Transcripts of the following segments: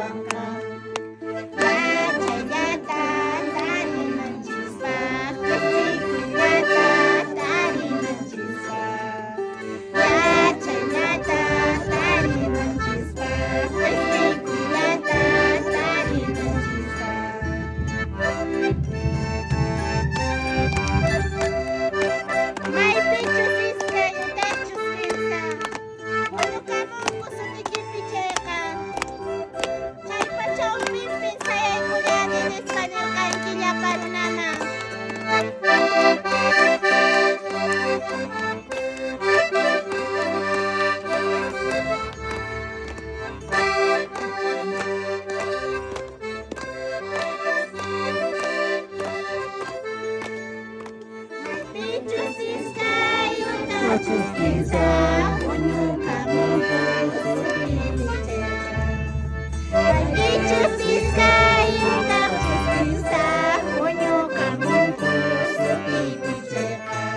langkah. Baca nyata dari mencisa, resiko nyata dari mencisa. Baca nyata dari mencisa, resiko nyata dari mencisa. Mai pichu siska utachu siska, wanuka Mungu sedikit picekan. Cai pacau pimpin saya kuliah di Spanyol kankinya baru nana. Pichu siska utachu siska, wanuka Mungu sedikit picekan. Pichu siska utachu siska, wanuka Mungu sedikit picekan.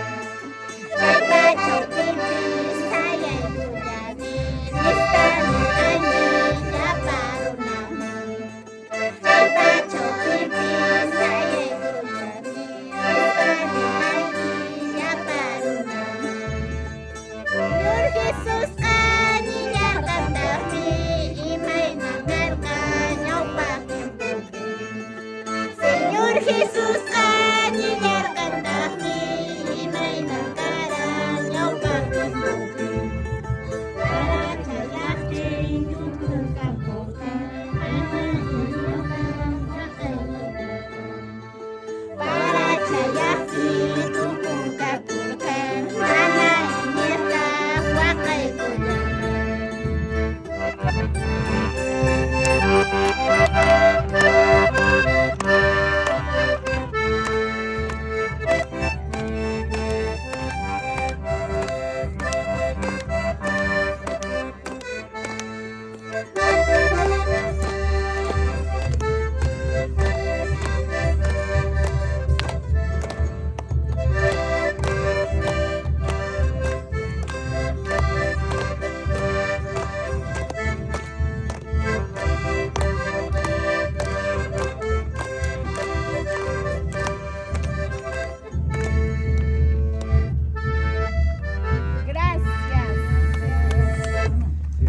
Cai pacau pimpin saya kuliah di Spanyol kankinya baru nana. Cai pacau pimpin saya kuliah di Spanyol kankinya baru nana. Nur Yesus aninya tetapi imay nangarkan nyaw paking putih. Señor Jesús